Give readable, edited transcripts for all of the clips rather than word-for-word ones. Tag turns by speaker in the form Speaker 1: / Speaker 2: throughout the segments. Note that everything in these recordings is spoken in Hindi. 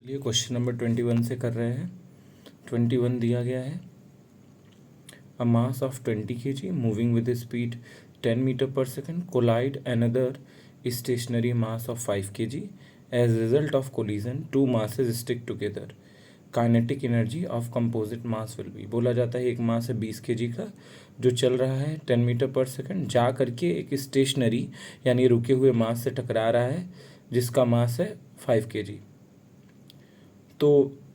Speaker 1: ये क्वेश्चन नंबर 21 से कर रहे हैं। 21 दिया गया है, a mass of 20 kg moving with speed 10 metre per second collide another stationary mass of 5 kg as result of collision two masses stick together, kinetic energy of composite mass will be. बोला जाता है एक मास है 20 kg का जो चल रहा है 10 मीटर पर सेकेंड, जा करके एक स्टेशनरी यानी रुके हुए मास से टकरा रहा है जिसका मास है 5 kg। तो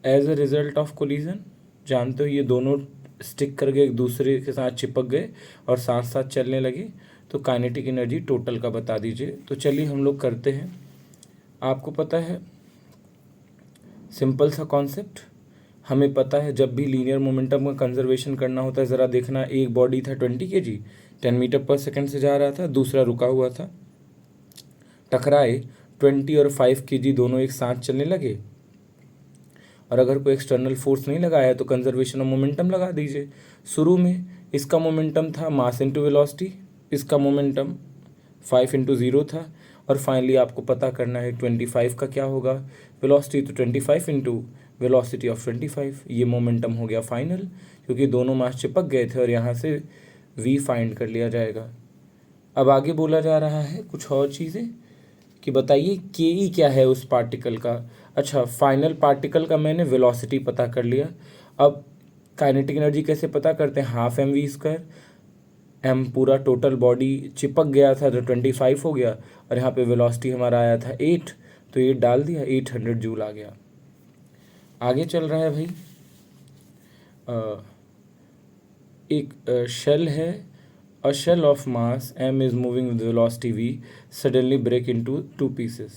Speaker 1: as a result of collision, जानते हो ये दोनों स्टिक करके एक दूसरे के साथ चिपक गए और साथ साथ चलने लगे, तो काइनेटिक एनर्जी टोटल का बता दीजिए। तो चलिए हम लोग करते हैं। आपको पता है सिंपल सा कॉन्सेप्ट, हमें पता है जब भी लीनियर मोमेंटम का कंजर्वेशन करना होता है, ज़रा देखना, एक बॉडी था 20 kg 10 मीटर पर सेकेंड से जा रहा था, दूसरा रुका हुआ था, टकराए 20 और 5 kg दोनों एक साथ चलने लगे, और अगर कोई एक्सटर्नल फोर्स नहीं लगाया है तो कंजर्वेशन ऑफ मोमेंटम लगा दीजिए। शुरू में इसका मोमेंटम था मास इंटू वेलोसिटी, इसका मोमेंटम 5 इंटू 0 था, और फाइनली आपको पता करना है 25 का क्या होगा वेलोसिटी, तो 25 इंटू वेलोसिटी ऑफ 25, ये मोमेंटम हो गया फाइनल, क्योंकि दोनों मास चिपक गए थे और यहाँ से v फाइंड कर लिया जाएगा। अब आगे बोला जा रहा है कुछ और चीज़ें कि बताइए के ई क्या है उस पार्टिकल का। अच्छा, फाइनल पार्टिकल का मैंने वेलोसिटी पता कर लिया। अब काइनेटिक एनर्जी कैसे पता करते हैं, half M we square, M पूरा टोटल बॉडी चिपक गया था तो 25 हो गया, और यहाँ पे वेलोसिटी हमारा आया था 8, तो 8 डाल दिया, 800 जूल आ गया। आगे चल रहा है भाई, एक शेल है, a shell of mass m is moving with velocity v suddenly break into two pieces.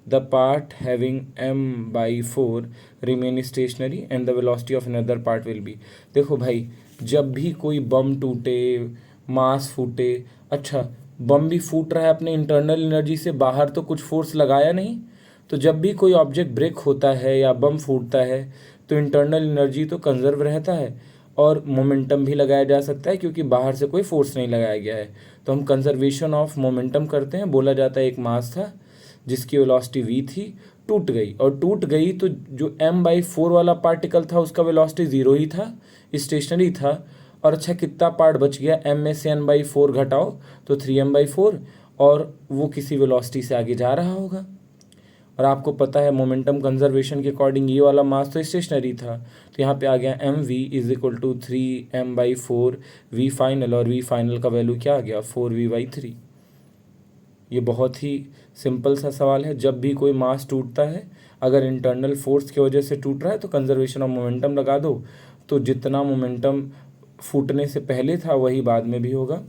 Speaker 1: The part having m by 4 remain stationary and the velocity of another part will be। देखो भाई, जब भी कोई बम टूटे, मास फूटे, अच्छा बम भी फूट रहा है अपने इंटरनल एनर्जी से, बाहर तो कुछ फोर्स लगाया नहीं, तो जब भी कोई ऑब्जेक्ट ब्रेक होता है या बम फूटता है तो इंटरनल एनर्जी तो कंजर्व रहता है और मोमेंटम भी लगाया जा सकता है, क्योंकि बाहर से कोई फोर्स नहीं लगाया गया है। तो हम कंजर्वेशन ऑफ मोमेंटम करते हैं। बोला जाता है एक मास था जिसकी वेलोसिटी v थी, टूट गई, और टूट गई तो जो m/4 वाला पार्टिकल था उसका वेलोसिटी 0 ही था, स्टेशनरी था, और अच्छा कितना पार्ट बच गया, m में से n/4 घटाओ तो 3m/4, और वो किसी वेलोसिटी से आगे जा रहा होगा। और आपको पता है मोमेंटम कंजर्वेशन के अकॉर्डिंग ये वाला मास तो स्टेशनरी था, तो यहाँ पे आ गया M V is equal to 3m/4 V final, और वी फाइनल का वैल्यू क्या आ गया 4v/3। ये बहुत ही सिंपल सा सवाल है। जब भी कोई मास टूटता है, अगर इंटरनल फोर्स की वजह से टूट रहा है तो कंजर्वेशन ऑफ मोमेंटम लगा दो, तो जितना मोमेंटम फूटने से पहले था वही बाद में भी होगा।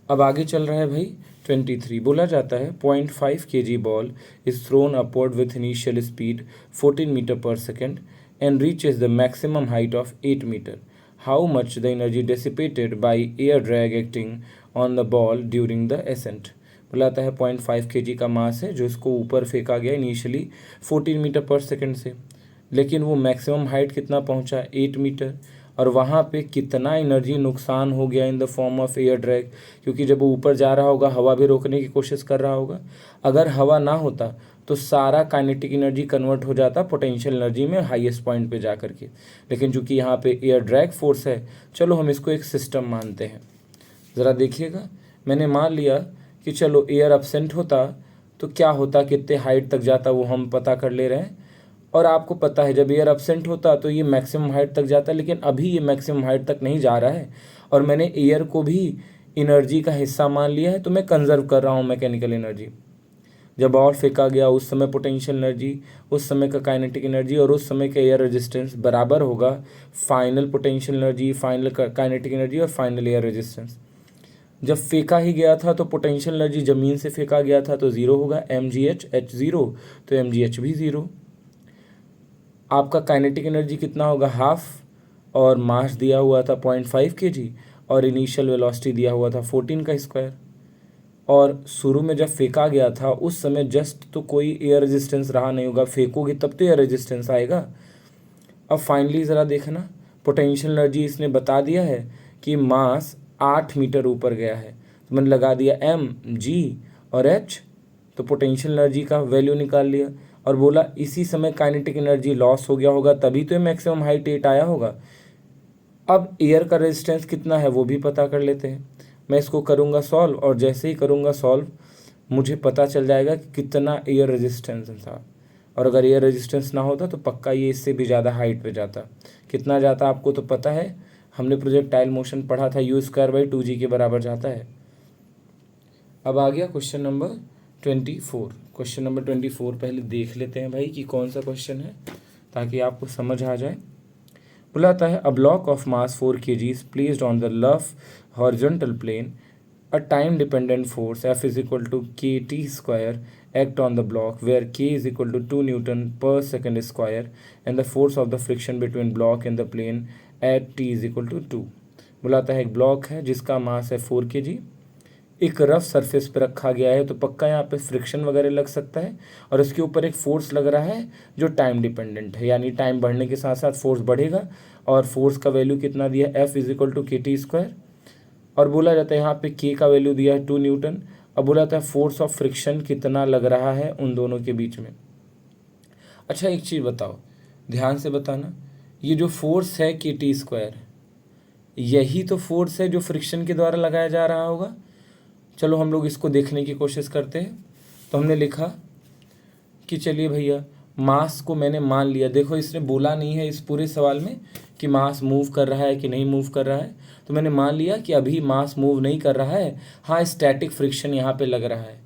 Speaker 1: अब आगे चल रहा है भाई 23। बोला जाता है 0.5 kg ball is thrown upward with initial speed 14 metre per second and reaches the maximum height of 8 metre. How much the energy dissipated by air drag acting on the ball during the ascent. बोलाता है 0.5 kg का मास है जो इसको ऊपर फेंका गया इनिशियली 14 मीटर पर सेकेंड से, लेकिन वो मैक्सिमम हाइट कितना पहुंचा 8 मीटर, और वहाँ पे कितना एनर्जी नुकसान हो गया in the form of air drag, क्योंकि जब वो ऊपर जा रहा होगा हवा भी रोकने की कोशिश कर रहा होगा। अगर हवा ना होता तो सारा काइनेटिक एनर्जी कन्वर्ट हो जाता पोटेंशियल एनर्जी में हाईएस्ट पॉइंट पे जा करके, लेकिन चूंकि यहाँ पे एयर ड्रैग फोर्स है, चलो हम इसको एक सिस्टम मानते हैं। ज़रा देखिएगा, मैंने मान लिया कि चलो एयर एब्सेंट होता तो क्या होता, कितने हाइट तक जाता वो हम पता कर ले रहे हैं, और आपको पता है जब एयर एब्सेंट होता तो ये मैक्सिमम हाइट तक जाता, लेकिन अभी ये मैक्सिमम हाइट तक नहीं जा रहा है, और मैंने एयर को भी एनर्जी का हिस्सा मान लिया है, तो मैं कंजर्व कर रहा हूँ मैकेनिकल एनर्जी। जब बॉल फेंका गया उस समय पोटेंशियल एनर्जी, उस समय का काइनेटिक एनर्जी और उस समय का एयर रेजिस्टेंस बराबर होगा final potential energy, final kinetic energy और फाइनल एयर रेजिस्टेंस। जब फेंका ही गया था तो पोटेंशियल एनर्जी ज़मीन से फेंका गया था तो ज़ीरो होगा, mgh h 0, तो mgh भी ज़ीरो। आपका काइनेटिक एनर्जी कितना होगा हाफ, और मास दिया हुआ था 0.5 kg, और इनिशियल वेलोसिटी दिया हुआ था 14 का स्क्वायर, और शुरू में जब फेंका गया था उस समय जस्ट तो कोई एयर रेजिस्टेंस रहा नहीं होगा, फेंकोगे तब तो एयर रेजिस्टेंस आएगा। अब फाइनली ज़रा देखना, पोटेंशियल एनर्जी इसने बता दिया है कि मास 8 मीटर ऊपर गया है, तो मैंने लगा दिया m g और h, तो पोटेंशियल एनर्जी का वैल्यू निकाल लिया, और बोला इसी समय काइनेटिक एनर्जी लॉस हो गया होगा, तभी तो मैक्सिमम हाइट 8 आया होगा। अब एयर का रेजिस्टेंस कितना है वो भी पता कर लेते हैं। मैं इसको करूँगा सॉल्व, और जैसे ही करूँगा सॉल्व मुझे पता चल जाएगा कि कितना एयर रेजिस्टेंस था। और अगर एयर रेजिस्टेंस ना होता तो पक्का ये इससे भी ज़्यादा हाइट पे जाता। कितना जाता आपको तो पता है, हमने प्रोजेक्टाइल मोशन पढ़ा था, u²/2g के बराबर जाता है। अब आ गया क्वेश्चन नंबर 24। क्वेश्चन नंबर 24 पहले देख लेते हैं भाई कि कौन सा क्वेश्चन है, ताकि आपको समझ आ जाए। बुलाता है, a block of mass 4 kg is placed on the left horizontal plane. A time dependent force F is equal to kt square act on the block where k is equal to 2 Newton per second square and the force of the friction between block and the plane at t is equal to 2। बुलाता है एक ब्लॉक है जिसका मास है 4 kg, एक रफ सरफेस पे रखा गया है, तो पक्का यहाँ पे फ्रिक्शन वगैरह लग सकता है, और इसके ऊपर एक फोर्स लग रहा है जो टाइम डिपेंडेंट है, यानी टाइम बढ़ने के साथ साथ फोर्स बढ़ेगा। और फोर्स का वैल्यू कितना दिया, F is equal to KT², और बोला जाता है यहाँ पे K का वैल्यू दिया है 2 न्यूटन। अब बोला जाता है फोर्स ऑफ फ्रिक्शन कितना लग रहा है उन दोनों के बीच में। अच्छा एक चीज़ बताओ, ध्यान से बताना, ये जो फोर्स है KT², यही तो फोर्स है जो फ्रिक्शन के द्वारा लगाया जा रहा होगा। चलो हम लोग इसको देखने की कोशिश करते हैं। तो हमने लिखा कि चलिए भैया मास को मैंने मान लिया। देखो इसने बोला नहीं है इस पूरे सवाल में कि मास मूव कर रहा है कि नहीं मूव कर रहा है, तो मैंने मान लिया कि अभी मास मूव नहीं कर रहा है। हाँ, स्टैटिक फ्रिक्शन यहाँ पे लग रहा है,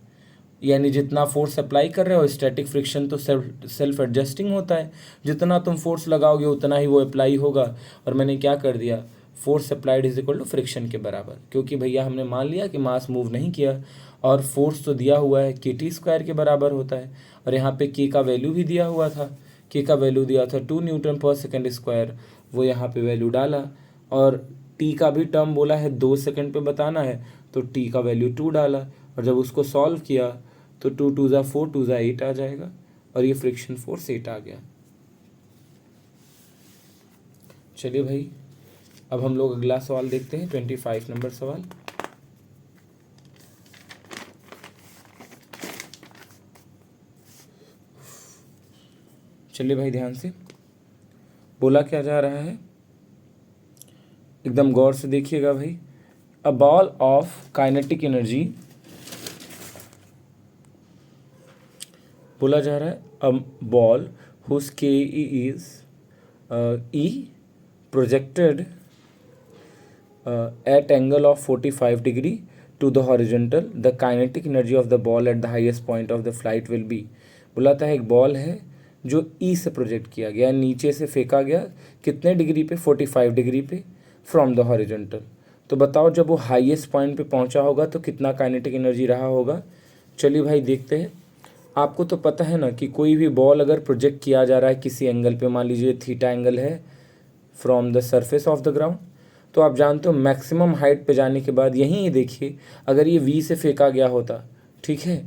Speaker 1: यानी जितना फोर्स अप्लाई कर रहे हो, स्टैटिक फ्रिक्शन तो सेल्फ एडजस्टिंग होता है, जितना तुम फोर्स लगाओगे उतना ही वो अप्लाई होगा। और मैंने क्या कर दिया, force applied is equal to friction के बराबर, क्योंकि भैया हमने मान लिया कि मास मूव नहीं किया और फोर्स तो दिया हुआ है KT² के बराबर होता है। और यहाँ पे K का वैल्यू भी दिया हुआ था, K का वैल्यू दिया था 2 न्यूटन पर सेकेंड स्क्वायर, वो यहाँ पे वैल्यू डाला। और T का भी टर्म बोला है 2 सेकेंड पे बताना है, तो T का वैल्यू 2 डाला। और जब उसको सॉल्व किया तो 2 2 ज़ा 4 2 ज़ा 8 आ जाएगा, और ये फ्रिक्शन फोर्स 8 आ गया। चलिए भाई अब हम लोग अगला सवाल देखते हैं, 25 नंबर सवाल। चलिए भाई ध्यान से, बोला क्या जा रहा है, एकदम गौर से देखिएगा भाई। A ball of kinetic energy, बोला जा रहा है अ बॉल हुज के is E projected at angle of 45 degree to the horizontal, the kinetic energy of the ball at the highest point of the flight will be। बुलाता है एक बॉल है जो ई से प्रोजेक्ट किया गया, नीचे से फेंका गया, कितने डिग्री पे, 45 डिग्री पे, फ्रॉम द हॉरिजॉन्टल। तो बताओ जब वो हाईएस्ट पॉइंट पे पहुंचा होगा तो कितना काइनेटिक एनर्जी रहा होगा। चलिए भाई देखते हैं। आपको तो पता है ना कि कोई भी बॉल अगर प्रोजेक्ट किया जा रहा है किसी एंगल पे, मान लीजिए थीटा एंगल है from the surface of the ground, तो आप जानते हो मैक्सिमम हाइट पे जाने के बाद, यहीं देखिए अगर ये वी से फेंका गया होता, ठीक है,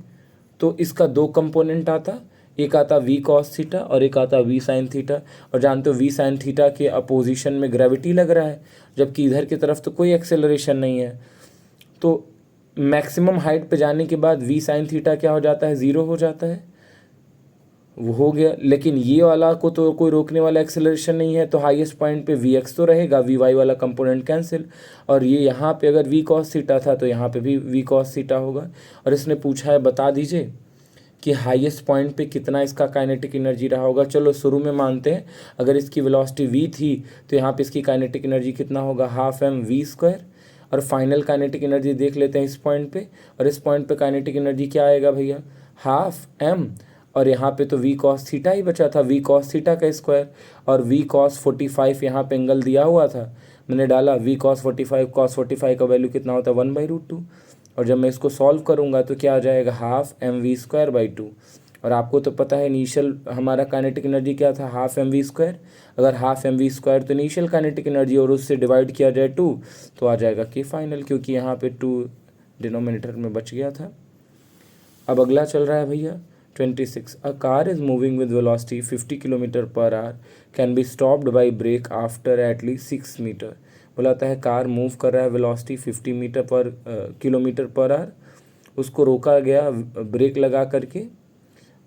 Speaker 1: तो इसका दो कंपोनेंट आता, एक आता वी कॉस थीटा और एक आता वी साइन थीटा। और जानते हो वी साइन थीटा के अपोजिशन में ग्रेविटी लग रहा है, जबकि इधर की तरफ तो कोई एक्सेलरेशन नहीं है। तो मैक्सिमम हाइट पे जाने के बाद वी साइन थीटा क्या हो जाता है, ज़ीरो हो जाता है, वो हो गया। लेकिन ये वाला को तो कोई रोकने वाला एक्सेलरेशन नहीं है, तो हाईएस्ट पॉइंट पे वी एक्स तो रहेगा, वी वाई वाला कंपोनेंट कैंसिल। और ये यहाँ पे अगर वी कॉस थीटा था तो यहाँ पे भी वी कॉस थीटा होगा। और इसने पूछा है बता दीजिए कि हाईएस्ट पॉइंट पे कितना इसका काइनेटिक एनर्जी रहा होगा। चलो शुरू में मानते हैं अगर इसकी वेलोसिटी वी थी तो यहाँ पे इसकी काइनेटिक एनर्जी कितना होगा, हाफ एम वी स्क्वायर। और फाइनल काइनेटिक एनर्जी देख लेते हैं इस पॉइंट पे, और इस पॉइंट पे काइनेटिक एनर्जी क्या आएगा भैया, हाफ एम, और यहाँ पे तो वी कॉस थीटा ही बचा था, वी कॉस थीटा का स्क्वायर। और वी कॉस 45 यहाँ पे एंगल दिया हुआ था, मैंने डाला वी कॉस 45, कॉस 45 का वैल्यू कितना होता है 1/√2। और जब मैं इसको सॉल्व करूँगा तो क्या आ जाएगा, half M we square by 2। और आपको तो पता है इनिशियल हमारा काइनेटिक एनर्जी क्या था, हाफ एम वी स्क्वायर। अगर हाफ एम वी स्क्वायर तो इनिशियल काइनेटिक एनर्जी, और उससे डिवाइड किया जाए 2 तो आ जाएगा कि फाइनल, क्योंकि यहाँ पे 2 डिनोमिनेटर में बच गया था। अब अगला चल रहा है भैया 26। A car is moving with velocity 50 kilometre per hour can be stopped by brake after at least 6 metre. बोलाता है कार मूव कर रहा है velocity 50 metre kilometre per hour, उसको रोका गया ब्रेक लगा करके,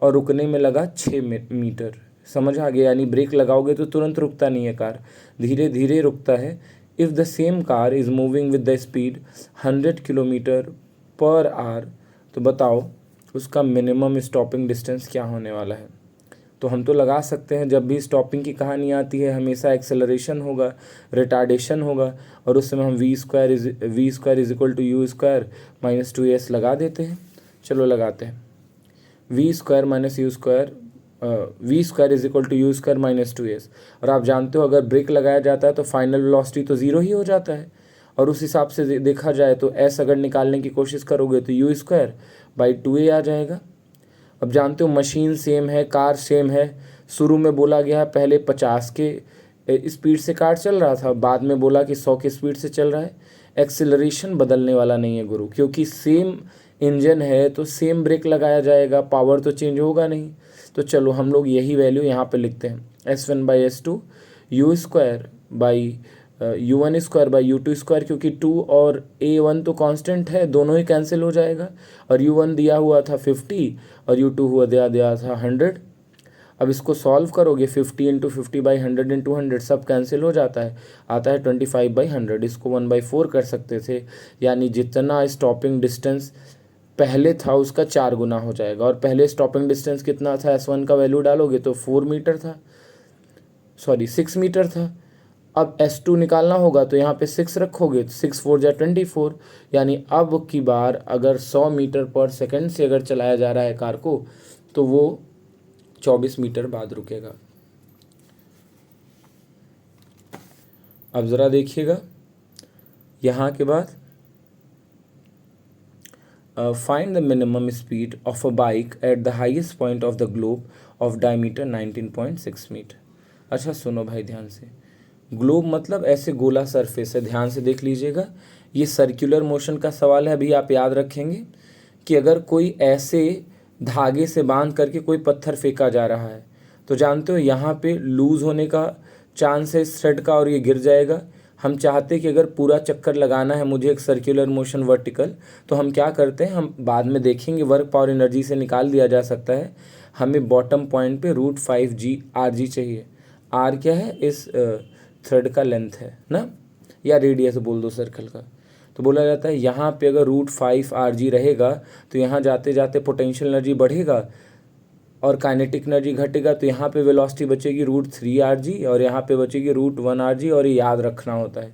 Speaker 1: और रुकने में लगा 6 मीटर। समझ आ गया? यानी ब्रेक लगाओगे तो तुरंत रुकता नहीं है कार, धीरे धीरे रुकता है। If the same car is moving with the speed 100 kilometre per our, तो बताओ उसका मिनिमम स्टॉपिंग डिस्टेंस क्या होने वाला है। तो हम तो लगा सकते हैं, जब भी स्टॉपिंग की कहानी आती है हमेशा एक्सेलरेशन होगा, रिटार्डेशन होगा, और उस समय हम V square is equal to U square minus 2s लगा देते हैं। चलो लगाते हैं, V square minus U square, V square is equal to U square minus 2s। और आप जानते हो अगर ब्रेक लगाया जाता है तो फाइनल वेलोसिटी तो ज़ीरो ही हो जाता है, और उस हिसाब से देखा जाए तो s अगर निकालने की कोशिश करोगे तो यू स्क्वायर बाई 2a आ जाएगा। अब जानते हो मशीन सेम है, कार सेम है। शुरू में बोला गया है पहले 50 के स्पीड से कार चल रहा था, बाद में बोला कि 100 के स्पीड से चल रहा है। एक्सेलरेशन बदलने वाला नहीं है गुरु, क्योंकि सेम इंजन है तो सेम ब्रेक लगाया जाएगा, पावर तो चेंज होगा नहीं। तो चलो हम लोग यही वैल्यू यहाँ पे लिखते हैं, S1/S2 you square by U1 square by U2 square, क्योंकि 2 और A1 तो कांस्टेंट है, दोनों ही कैंसिल हो जाएगा। और U1 दिया हुआ था 50 और U2 हुआ दिया था 100। अब इसको सॉल्व करोगे, 50 इंटू 50/100 इंटू 100 सब कैंसिल हो जाता है, आता है 25/100। इसको 1/4 कर सकते थे, यानी जितना स्टॉपिंग डिस्टेंस पहले था उसका 4 गुना हो जाएगा। और पहले स्टॉपिंग डिस्टेंस कितना था, S1 का वैल्यू डालोगे तो 4 मीटर था, सॉरी 6 मीटर था। अब S2 निकालना होगा तो यहाँ पे 6 रखोगे तो 6 4 जा 24, यानी अब की बार अगर 100 मीटर पर सेकंड से अगर चलाया जा रहा है कार को तो वो 24 मीटर बाद रुकेगा। अब ज़रा देखिएगा यहाँ के बाद, find the minimum speed of a bike at the highest point of the globe of diameter 19.6 metre. अच्छा सुनो भाई ध्यान से, ग्लोब मतलब ऐसे गोला सरफेस है, ध्यान से देख लीजिएगा। ये सर्कुलर मोशन का सवाल है, अभी आप याद रखेंगे कि अगर कोई ऐसे धागे से बांध करके कोई पत्थर फेंका जा रहा है तो जानते हो यहाँ पे लूज़ होने का चांस है इस थ्रेड का और ये गिर जाएगा। हम चाहते कि अगर पूरा चक्कर लगाना है मुझे एक सर्कुलर मोशन वर्टिकल, तो हम क्या करते हैं, हम बाद में देखेंगे वर्क पावर एनर्जी से निकाल दिया जा सकता है। हमें बॉटम पॉइंट पे √5g RG चाहिए। R क्या है, इस थ्रेड का लेंथ है ना, या रेडियस बोल दो सर्कल का। तो बोला जाता है यहाँ पे अगर √5 RG रहेगा तो यहाँ जाते जाते पोटेंशियल एनर्जी बढ़ेगा और काइनेटिक एनर्जी घटेगा, तो यहाँ पे वेलोसिटी बचेगी √3 RG और यहाँ पे बचेगी √1 RG, और ये याद रखना होता है।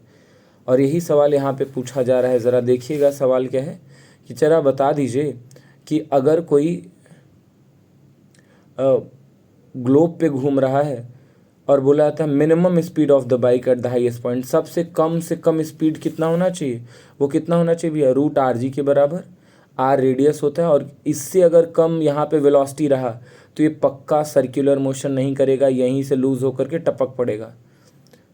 Speaker 1: और यही सवाल यहाँ पे पूछा जा रहा है। ज़रा देखिएगा सवाल क्या है कि जरा बता दीजिए कि अगर कोई ग्लोब पे घूम रहा है और बोला जाता है minimum speed of the bike at the highest point, सबसे कम से कम स्पीड कितना होना चाहिए, वो कितना होना चाहिए भैया, √RG के बराबर। R रेडियस होता है, और इससे अगर कम यहाँ पे वेलोसिटी रहा तो ये पक्का सर्कुलर मोशन नहीं करेगा, यहीं से लूज़ होकर के टपक पड़ेगा।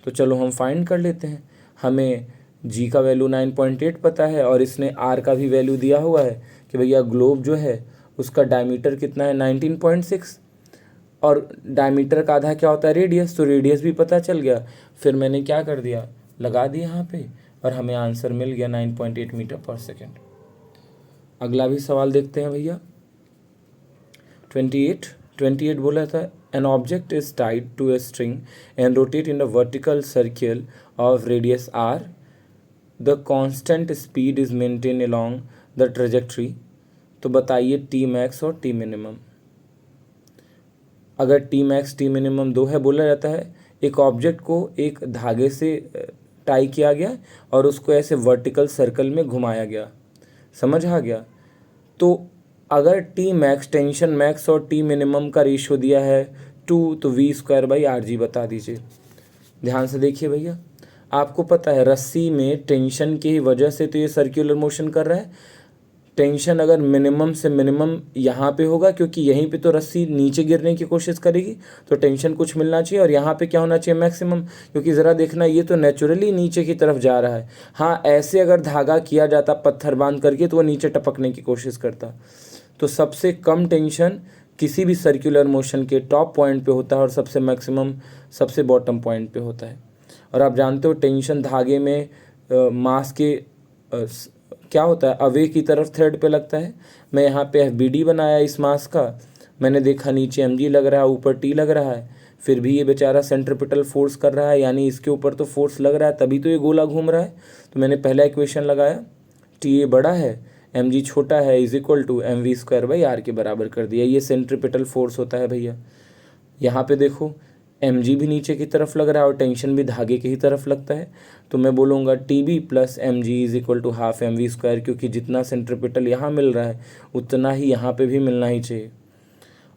Speaker 1: तो चलो हम फाइंड कर लेते हैं। हमें G का वैल्यू 9.8 पता है और इसने R का भी वैल्यू दिया हुआ है कि भैया ग्लोब जो है उसका डायमीटर कितना है 19.6, और डायमीटर का आधा क्या होता है, रेडियस, तो रेडियस भी पता चल गया। फिर मैंने क्या कर दिया, लगा दिया यहाँ पे, और हमें आंसर मिल गया 9.8 मीटर पर सेकेंड। अगला भी सवाल देखते हैं भैया। 28 बोला था, an object is tied to a string and rotate in a vertical circle of radius r, the constant speed is maintain along the trajectory. तो बताइए T मैक्स और T मिनिमम। अगर T मैक्स T मिनिमम दो है, बोला जाता है एक ऑब्जेक्ट को एक धागे से टाई किया गया और उसको ऐसे वर्टिकल सर्कल में घुमाया गया, समझ आ गया। तो अगर T मैक्स टेंशन मैक्स और T मिनिमम का रेशियो दिया है 2, तो V²/RG बता दीजिए। ध्यान से देखिए भैया, आपको पता है रस्सी में टेंशन की वजह से तो ये सर्कुलर मोशन कर रहा है। टेंशन अगर मिनिमम से मिनिमम यहाँ पे होगा, क्योंकि यहीं पे तो रस्सी नीचे गिरने की कोशिश करेगी, तो टेंशन कुछ मिलना चाहिए। और यहाँ पे क्या होना चाहिए, मैक्सिमम, क्योंकि ज़रा देखना ये तो नेचुरली नीचे की तरफ जा रहा है। हाँ, ऐसे अगर धागा किया जाता पत्थर बांध करके तो वो नीचे टपकने की कोशिश करता। तो सबसे कम टेंशन किसी भी सर्कुलर मोशन के टॉप पॉइंट पे होता है और सबसे मैक्सिमम सबसे बॉटम पॉइंट पे होता है। और आप जानते हो टेंशन धागे में मास के क्या होता है, अवे की तरफ थ्रेड पे लगता है। मैं यहाँ पे FBD बनाया इस मास का, मैंने देखा नीचे mg लग रहा है, ऊपर t लग रहा है, फिर भी ये बेचारा सेंट्रिपिटल फोर्स कर रहा है, यानी इसके ऊपर तो फोर्स लग रहा है, तभी तो ये गोला घूम रहा है। तो मैंने पहला इक्वेशन लगाया, TA बड़ा है, mg छोटा है, इज इक्वल टू mv²/r के बराबर कर दिया। ये सेंट्रिपिटल फोर्स होता है भैया। यहाँ पे देखो mg भी नीचे की तरफ लग रहा है और टेंशन भी धागे की ही तरफ लगता है, तो मैं बोलूँगा TB + mg is equal to half mv², क्योंकि जितना सेंट्रिपिटल यहाँ मिल रहा है उतना ही यहाँ पे भी मिलना ही चाहिए।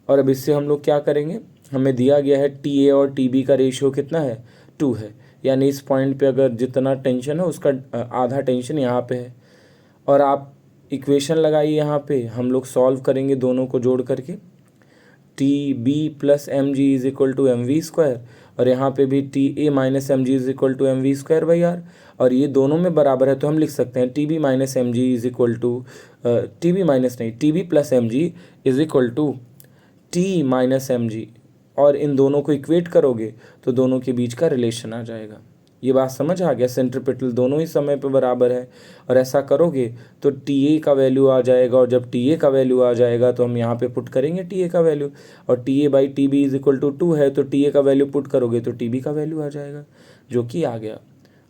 Speaker 1: और अब इससे हम लोग क्या करेंगे, हमें दिया गया है TA और TB का रेशियो कितना है, 2 है, यानी इस पॉइंट पे अगर जितना टेंशन है उसका आधा टेंशन यहाँ पे है। और आप इक्वेशन लगाइए, यहाँ पे हम लोग सॉल्व करेंगे दोनों को जोड़ करके, TB + mg is equal to mv², और यहाँ पे भी TA - mg is equal to mv²/r, और ये दोनों में बराबर है तो हम लिख सकते हैं TB - mg is equal to TB + mg is equal to T - mg, और इन दोनों को इक्वेट करोगे तो दोनों के बीच का रिलेशन आ जाएगा। ये बात समझ आ गया, सेंट्रिपिटल दोनों ही समय पे बराबर है, और ऐसा करोगे तो TA का वैल्यू आ जाएगा, और जब TA का वैल्यू आ जाएगा तो हम यहाँ पे पुट करेंगे TA का वैल्यू, और TA/TB इज इक्वल टू 2 है, तो TA का वैल्यू पुट करोगे तो TB का वैल्यू आ जाएगा, जो कि आ गया।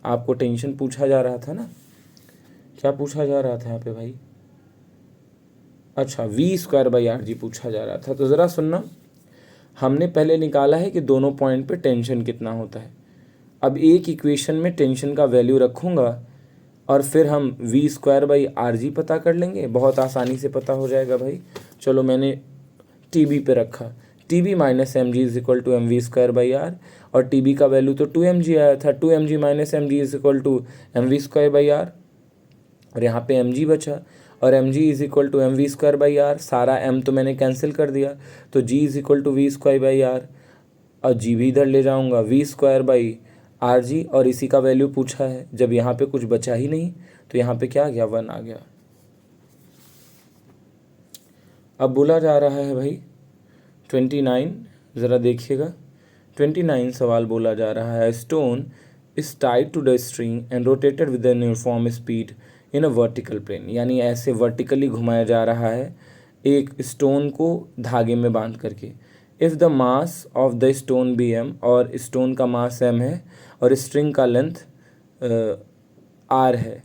Speaker 1: आपको टेंशन पूछा जा रहा था ना, क्या पूछा जा रहा था यहाँ पे भाई, अच्छा v²/rg पूछा जा रहा था। तो ज़रा सुनना, हमने पहले निकाला है कि दोनों पॉइंट पे टेंशन कितना होता है। अब एक इक्वेशन में टेंशन का वैल्यू रखूँगा और फिर हम v²/rg पता कर लेंगे, बहुत आसानी से पता हो जाएगा भाई। चलो मैंने TB पे रखा, TB - mg is equal to mv²/r, और TB का वैल्यू तो 2mg आया था, 2mg - mg is equal to mv²/r, और यहाँ पे mg बचा, और mg is equal to mv²/r, सारा m तो मैंने कैंसिल कर दिया, तो g is equal to v²/r, और g भी इधर ले जाऊँगा, v²/rg, और इसी का वैल्यू पूछा है। जब यहाँ पे कुछ बचा ही नहीं तो यहाँ पे क्या आ गया, 1 आ गया। अब बोला जा रहा है भाई 29, ज़रा देखिएगा 29 सवाल बोला जा रहा है, stone is tied to the string and rotated with an uniform speed in a vertical plane, यानी ऐसे वर्टिकली घुमाया जा रहा है एक स्टोन को धागे में बांध करके। If the mass of the stone be m, और स्टोन का मास m है और स्ट्रिंग का लेंथ r है,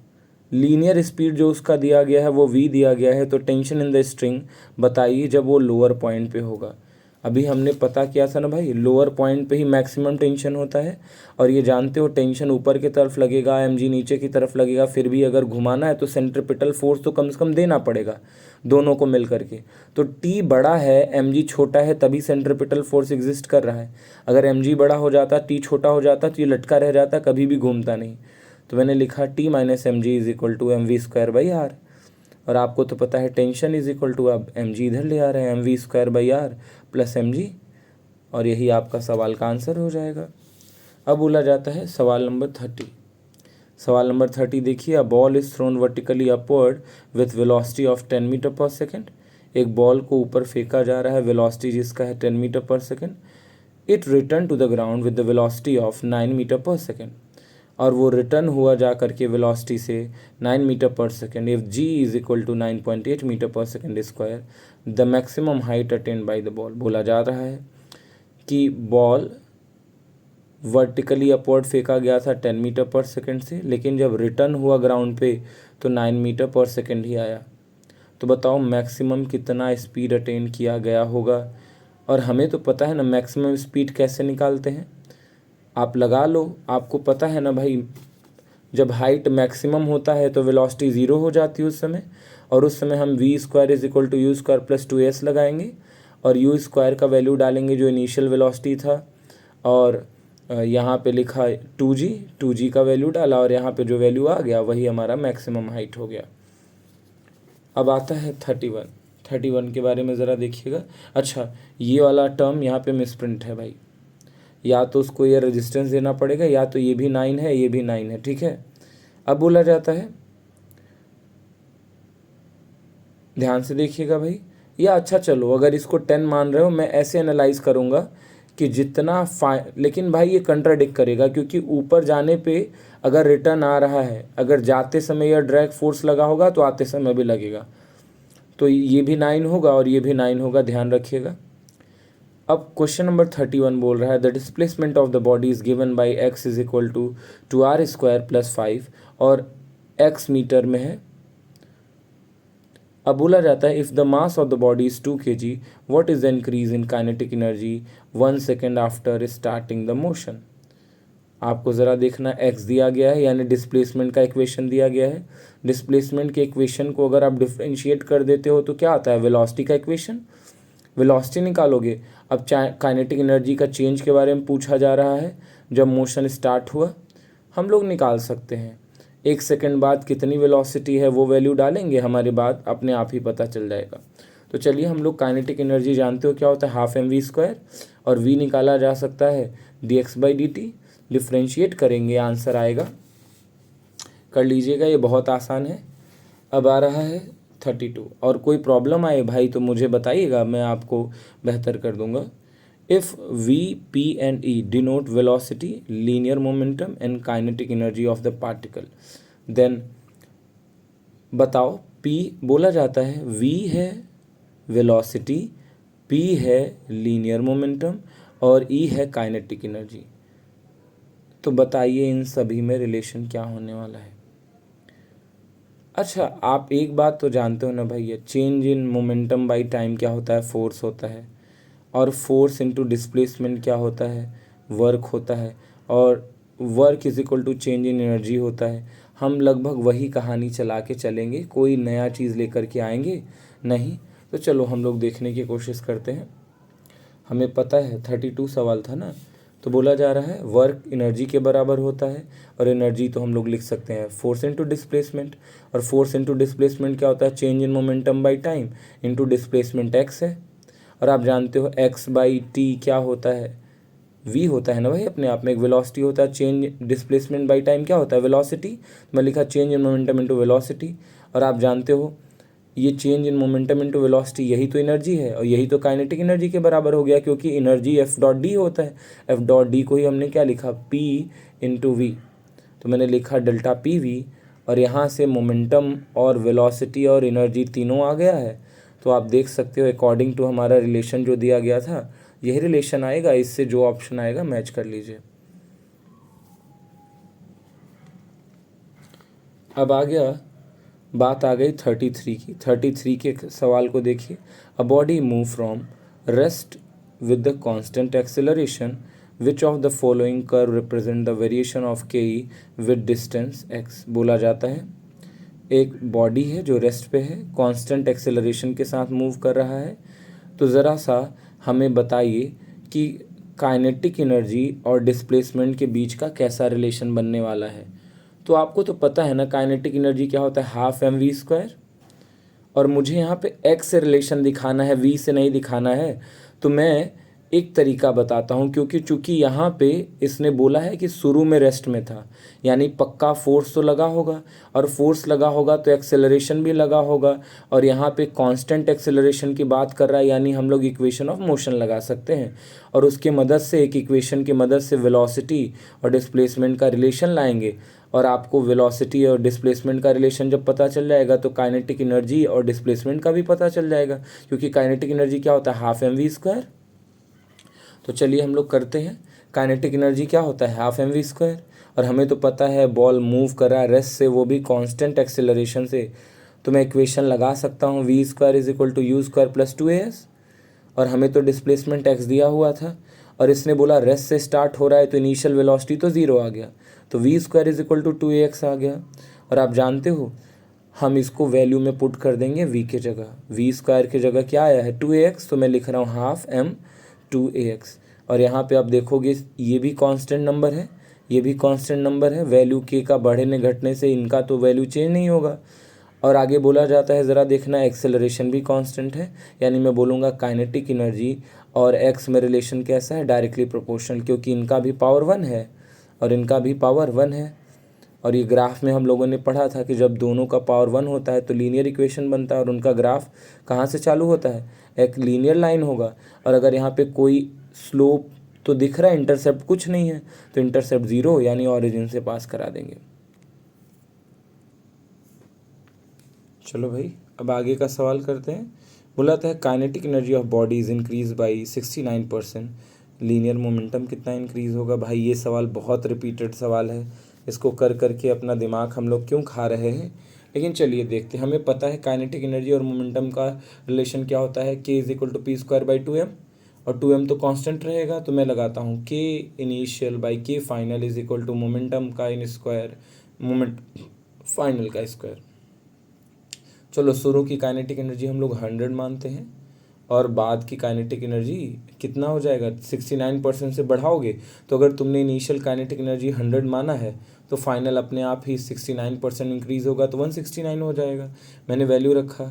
Speaker 1: लीनियर स्पीड जो उसका दिया गया है वो v दिया गया है, तो टेंशन इन द स्ट्रिंग बताइए जब वो लोअर पॉइंट पे होगा। अभी हमने पता किया था ना भाई, लोअर पॉइंट पे ही मैक्सिमम टेंशन होता है, और ये जानते हो टेंशन ऊपर की तरफ लगेगा, mg नीचे की तरफ लगेगा, फिर भी अगर घुमाना है तो सेंट्रिपिटल फोर्स तो कम से कम देना पड़ेगा दोनों को मिल करके। तो T बड़ा है mg छोटा है, तभी सेंट्रिपिटल फोर्स एग्जिस्ट कर रहा है। अगर mg बड़ा हो जाता, T छोटा हो जाता तो ये लटका रह जाता, कभी भी घूमता नहीं। तो मैंने लिखा T - mg is equal to mv²/r, और आपको तो पता है टेंशन इज इक्वल टू, अब mg इधर ले आ रहे हैं, mv²/r + mg, और यही आपका सवाल का आंसर हो जाएगा। अब बोला जाता है सवाल नंबर 30। सवाल नंबर 30 देखिए, a ball is thrown vertically upward with velocity of 10 metre per second. एक बॉल को ऊपर फेंका जा रहा है, वेलोसिटी जिसका है 10 metre per second. It return to the ground with the velocity of 9 metre per second, और वो रिटर्न हुआ जा करके वेलोसिटी से 9 metre per second. If g is equal to 9.8 metre per second square, the maximum height attend by the ball. बोला जा रहा है कि बॉल वर्टिकली अपवर्ड फेंका गया था 10 मीटर पर सेकेंड से, लेकिन जब रिटर्न हुआ ग्राउंड पे तो 9 मीटर पर सेकेंड ही आया। तो बताओ मैक्सिमम कितना स्पीड अटेन किया गया होगा। और हमें तो पता है ना मैक्सिमम स्पीड कैसे निकालते हैं, आप लगा लो, आपको पता है ना भाई, जब हाइट मैक्सिमम होता है तो वेलोसिटी 0 हो जाती है उस समय, और उस समय हम v² is equal to u² + 2s लगाएंगे, और u² का वैल्यू डालेंगे जो इनिशियल वेलोसिटी था, और यहाँ पे लिखा 2g का वैल्यू डाला, और यहाँ पे जो वैल्यू आ गया वही हमारा मैक्सिमम हाइट हो गया। अब आता है 31 के बारे में ज़रा देखिएगा। अच्छा, ये वाला टर्म यहाँ पे मिसप्रिंट है भाई, या तो उसको ये रेजिस्टेंस देना पड़ेगा, या तो ये भी 9 है, ये भी 9 है, ठीक है। अब बोला जाता है, ध्यान से देखिएगा भाई, या अच्छा चलो अगर इसको 10 मान रहे हो, मैं ऐसे एनालाइज करूँगा कि जितना लेकिन भाई ये कंट्राडिक्ट करेगा, क्योंकि ऊपर जाने पे अगर रिटर्न आ रहा है, अगर जाते समय यह ड्रैग फोर्स लगा होगा तो आते समय भी लगेगा। तो ये भी 9 होगा और ये भी 9 होगा, ध्यान रखिएगा। अब क्वेश्चन नंबर 31 बोल रहा है the displacement of the body is given by X is equal to R square plus 5 और एक्स मीटर में है। अब बोला जाता है if the mass of the body is 2 kg what is the increase in kinetic energy 1 second after starting the motion. आपको ज़रा देखना, एक्स दिया गया है यानी डिस्प्लेसमेंट का इक्वेशन दिया गया है। डिस्प्लेसमेंट के इक्वेशन को अगर आप डिफ्रेंशिएट कर देते हो तो क्या आता है, वेलोसिटी का इक्वेशन, वेलोसिटी निकालोगे। अब काइनेटिक एनर्जी का चेंज के बारे में पूछा जा रहा है, जब मोशन स्टार्ट हुआ हम लोग निकाल सकते हैं। 1 सेकेंड बाद कितनी वेलोसिटी है वो वैल्यू डालेंगे, हमारी बात अपने आप ही पता चल जाएगा। तो चलिए हम लोग काइनेटिक एनर्जी जानते हो क्या होता है, हाफ mv², और v निकाला जा सकता है dx/dt। डिफ्रेंशिएट करेंगे आंसर आएगा, कर लीजिएगा, ये बहुत आसान है। अब आ रहा है 32, और कोई प्रॉब्लम आए भाई तो मुझे बताइएगा, मैं आपको बेहतर कर दूंगा। If v, p and e denote velocity, linear momentum and kinetic energy of the particle, then बताओ p बोला जाता है v है velocity, p है linear momentum और e है kinetic energy। तो बताइए इन सभी में रिलेशन क्या होने वाला है। अच्छा, आप एक बात तो जानते हो ना भैया, change in momentum by time क्या होता है, फोर्स होता है, और फोर्स इनटू डिस्प्लेसमेंट क्या होता है, वर्क होता है, और work is equal to change in energy होता है। हम लगभग वही कहानी चला के चलेंगे, कोई नया चीज़ लेकर के आएंगे नहीं। तो चलो हम लोग देखने की कोशिश करते हैं। हमें पता है 32 सवाल था ना, तो बोला जा रहा है वर्क एनर्जी के बराबर होता है, और एनर्जी तो हम लोग लिख सकते हैं फोर्स इनटू डिस्प्लेसमेंट, और फोर्स इनटू डिस्प्लेसमेंट क्या होता है, change in momentum by time into displacement x है। और आप जानते हो x/t क्या होता है, v होता है ना भाई, अपने आप में एक वेलोसिटी होता है। चेंज डिस्प्लेसमेंट बाय टाइम क्या होता है, वेलोसिटी, मैं लिखा change in momentum into velocity. और आप जानते हो ये change in momentum into velocity यही तो एनर्जी है, और यही तो काइनेटिक एनर्जी के बराबर हो गया, क्योंकि एनर्जी F.d होता है। F.d को ही हमने क्या लिखा, P इंटू वी, तो मैंने लिखा डेल्टा पी वी, और यहाँ से मोमेंटम और वेलोसिटी और एनर्जी तीनों आ गया है। तो आप देख सकते हो अकॉर्डिंग टू हमारा रिलेशन जो दिया गया था यही रिलेशन आएगा, इससे जो ऑप्शन आएगा मैच कर लीजिए। अब आ गया, बात आ गई 33 की। 33 के सवाल को देखिए, a body move from rest with the constant acceleration, which of the following curve represent the variation of के ई विद डिस्टेंस एक्स। बोला जाता है एक बॉडी है जो रेस्ट पे है, कांस्टेंट एक्सेलरेशन के साथ मूव कर रहा है। तो ज़रा सा हमें बताइए कि काइनेटिक एनर्जी और डिस्प्लेसमेंट के बीच का कैसा रिलेशन बनने वाला है। तो आपको तो पता है ना काइनेटिक एनर्जी क्या होता है, हाफ mv², और मुझे यहाँ पे x से रिलेशन दिखाना है, v से नहीं दिखाना है। तो मैं एक तरीका बताता हूँ, क्योंकि चूंकि यहाँ पे इसने बोला है कि शुरू में रेस्ट में था, यानी पक्का फोर्स तो लगा होगा, और फोर्स लगा होगा तो एक्सेलरेशन भी लगा होगा, और यहाँ पे कांस्टेंट एक्सेलरेशन की बात कर रहा है, यानी हम लोग इक्वेशन ऑफ मोशन लगा सकते हैं, और उसके मदद से एक इक्वेशन की मदद से वेलोसिटी और डिस्प्लेसमेंट का रिलेशन लाएंगे। और आपको वेलोसिटी और डिस्प्लेसमेंट का रिलेशन जब पता चल जाएगा तो काइनेटिक एनर्जी और डिस्प्लेसमेंट का भी पता चल जाएगा, क्योंकि काइनेटिक एनर्जी क्या होता है, हाफ mv²। तो चलिए हम लोग करते हैं, काइनेटिक एनर्जी क्या होता है, हाफ mv², और हमें तो पता है बॉल मूव कर रहा है रेस्ट से, वो भी कांस्टेंट एक्सेलरेशन से। तो मैं इक्वेशन लगा सकता हूँ v² is equal to u² plus 2as, और हमें तो डिस्प्लेसमेंट x दिया हुआ था, और इसने बोला रेस्ट से स्टार्ट हो रहा है तो इनिशियल वेलोसिटी तो 0 आ गया, तो v² is equal to 2ax आ गया। और आप जानते हो हम इसको वैल्यू में पुट कर देंगे v के जगह, v² की जगह क्या आया है 2ax, तो मैं लिख रहा हूँ हाफ m 2ax। और यहाँ पे आप देखोगे ये भी कांस्टेंट नंबर है, ये भी कांस्टेंट नंबर है, वैल्यू के का बढ़ने घटने से इनका तो वैल्यू चेंज नहीं होगा। और आगे बोला जाता है, ज़रा देखना, एक्सेलरेशन भी कांस्टेंट है, यानी मैं बोलूँगा काइनेटिक एनर्जी और एक्स में रिलेशन कैसा है, डायरेक्टली प्रोपोर्शनल, क्योंकि इनका भी पावर 1 है और इनका भी पावर 1 है। और ये ग्राफ में हम लोगों ने पढ़ा था कि जब दोनों का पावर 1 होता है तो लीनियर इक्वेशन बनता है, और उनका ग्राफ कहाँ से चालू होता है, एक लीनियर लाइन होगा। और अगर यहाँ पे कोई स्लोप तो दिख रहा है, इंटरसेप्ट कुछ नहीं है, तो इंटरसेप्ट 0 यानी ऑरिजिन से पास करा देंगे। चलो भाई अब आगे का सवाल करते हैं। बोला था kinetic energy of body is increase by 69%, linear momentum कितना इंक्रीज होगा। भाई ये सवाल बहुत रिपीटेड सवाल है, इसको कर करके अपना दिमाग हम लोग क्यों खा रहे हैं। लेकिन चलिए देखते हैं। हमें पता है काइनेटिक एनर्जी और मोमेंटम का रिलेशन क्या होता है, K is equal to P square by 2m, और 2m तो कांस्टेंट रहेगा। तो मैं लगाता हूँ K initial by K final is equal to momentum का इन स्क्वायर, मोमेंट फाइनल का स्क्वायर। चलो शुरू की काइनेटिक एनर्जी हम लोग 100 मानते हैं, और बाद की काइनेटिक एनर्जी कितना हो जाएगा, 69% से बढ़ाओगे तो अगर तुमने इनिशियल काइनेटिक एनर्जी 100 माना है तो फाइनल अपने आप ही 69% इंक्रीज़ होगा तो 169 हो जाएगा। मैंने वैल्यू रखा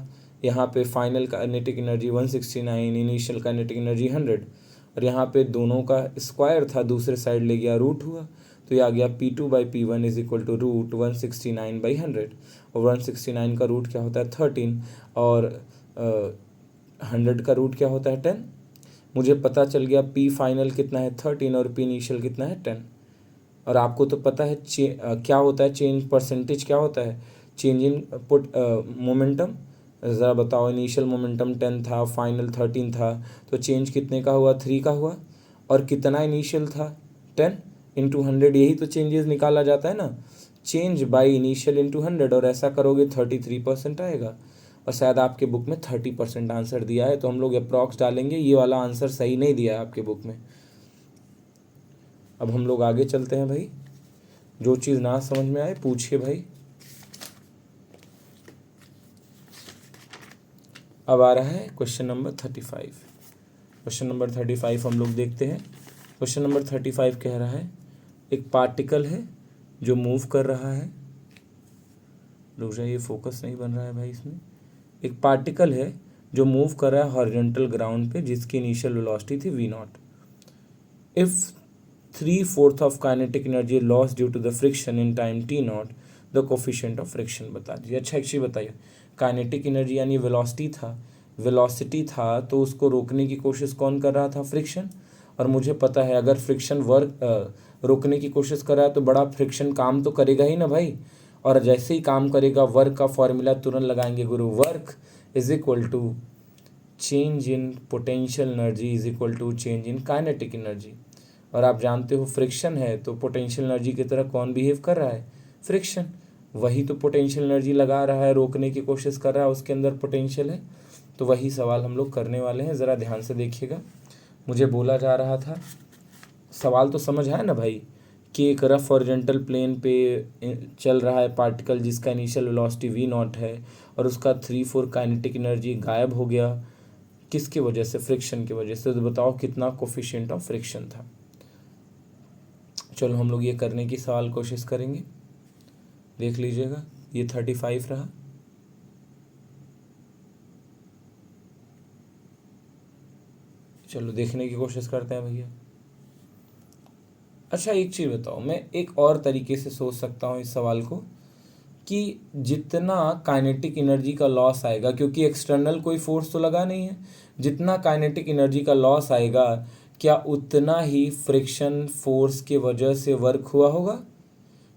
Speaker 1: यहाँ पे, final kinetic energy 169, initial kinetic energy 100, और यहाँ पे दोनों का स्क्वायर था, दूसरे साइड ले गया रूट हुआ, तो ये आ गया P2 by P1 is equal to root 169 by 100, और 169 का रूट क्या होता है 13, और 100 का रूट क्या होता है 10। मुझे पता चल गया P फाइनल कितना है 13 और P इनिशियल कितना है 10। और आपको तो पता है क्या होता है चेंज परसेंटेज, क्या होता है चेंज इन मोमेंटम। ज़रा बताओ, इनिशियल मोमेंटम 10 था, फाइनल 13 था, तो चेंज कितने का हुआ 3 का हुआ, और कितना इनिशियल था 10 इंटू 100, यही तो चेंजेस निकाला जाता है ना, चेंज बाई इनिशियल इंटू 100, और ऐसा करोगे 33% आएगा। और शायद आपके बुक में 30% आंसर दिया है, तो हम लोग अप्रॉक्स डालेंगे, ये वाला आंसर सही नहीं दिया है आपके बुक में। अब हम लोग आगे चलते हैं भाई, जो चीज़ ना समझ में आए पूछिए भाई। अब आ रहा है क्वेश्चन नंबर 35। क्वेश्चन नंबर 35 हम लोग देखते हैं। क्वेश्चन नंबर 35 कह रहा है एक पार्टिकल है जो मूव कर रहा है, रुक जाइए ये फोकस नहीं बन रहा है भाई इसमें। एक पार्टिकल है जो मूव कर रहा है हॉरिजॉन्टल ग्राउंड पे, जिसकी इनिशियल वेलोसिटी थी v0। If 3/4 of kinetic energy loss due to the friction in time t0, the coefficient of friction बता दीजिए। अच्छा एक चीज़ बताइए, काइनेटिक एनर्जी यानी वेलोसिटी था, तो उसको रोकने की कोशिश कौन कर रहा था, फ्रिक्शन। और मुझे पता है अगर फ्रिक्शन वर्क रोकने की कोशिश कर रहा है तो बड़ा फ्रिक्शन काम तो करेगा ही ना भाई, और जैसे ही काम करेगा वर्क का फॉर्मूला तुरंत लगाएंगे गुरु, work is equal to change in potential energy is equal to change in kinetic energy. और आप जानते हो फ्रिक्शन है तो पोटेंशियल एनर्जी की तरह कौन बिहेव कर रहा है, फ्रिक्शन। वही तो पोटेंशियल एनर्जी लगा रहा है, रोकने की कोशिश कर रहा है, उसके अंदर पोटेंशियल है। तो वही सवाल हम लोग करने वाले हैं, ज़रा ध्यान से देखिएगा। मुझे बोला जा रहा था, सवाल तो समझ आया ना भाई, कि एक रफ हॉरिजॉन्टल प्लेन पे चल रहा है पार्टिकल जिसका इनिशियल वेलोसिटी v0 है, और उसका 3/4 काइनेटिक एनर्जी गायब हो गया, किसकी वजह से, फ्रिक्शन की वजह से। तो बताओ कितना कोफिशिएंट ऑफ फ्रिक्शन था। चलो हम लोग ये करने की सवाल कोशिश करेंगे, देख लीजिएगा। ये 35 रहा। चलो देखने की कोशिश करते हैं भैया। अच्छा एक चीज़ बताओ, मैं एक और तरीके से सोच सकता हूँ इस सवाल को, कि जितना काइनेटिक एनर्जी का लॉस आएगा, क्योंकि एक्सटर्नल कोई फोर्स तो लगा नहीं है, जितना काइनेटिक एनर्जी का लॉस आएगा क्या उतना ही फ्रिक्शन फोर्स के वजह से वर्क हुआ होगा,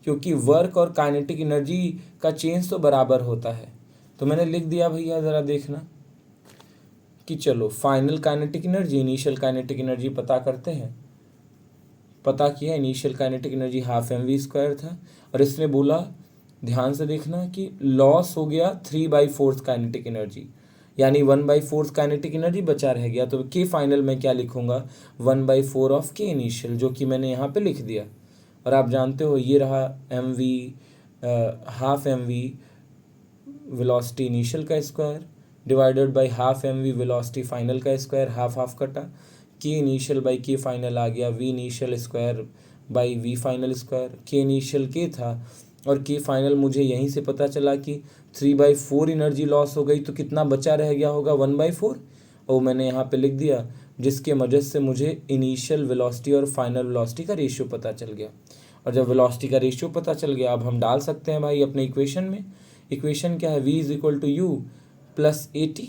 Speaker 1: क्योंकि वर्क और काइनेटिक एनर्जी का चेंज तो बराबर होता है। तो मैंने लिख दिया भैया, ज़रा देखना कि चलो final kinetic energy initial kinetic energy पता करते हैं। पता किया, initial kinetic energy half mv² था, और इसने बोला ध्यान से देखना कि लॉस हो गया 3/4 काइनेटिक एनर्जी, यानी 1/4 काइनेटिक एनर्जी बचा रह गया। तो के फाइनल में क्या लिखूंगा, 1/4 ऑफ के इनिशियल, जो कि मैंने यहाँ पे लिख दिया। और आप जानते हो ये रहा हाफ mv वेलोसिटी इनिशियल का square divided by half mv velocity final का स्क्वायर, हाफ हाफ कटा, K initial by K final आ गया V initial square by V final square. K initial K था और के फाइनल मुझे यहीं से पता चला कि 3/4 एनर्जी लॉस हो गई, तो कितना बचा रह गया होगा 1/4, और मैंने यहाँ पे लिख दिया, जिसके मदद से मुझे इनिशियल वेलोसिटी और फाइनल वेलोसिटी का रेशियो पता चल गया। और जब वेलोसिटी का रेशियो पता चल गया, अब हम डाल सकते हैं भाई अपने इक्वेशन में। इक्वेशन क्या है, v is equal to U plus AT।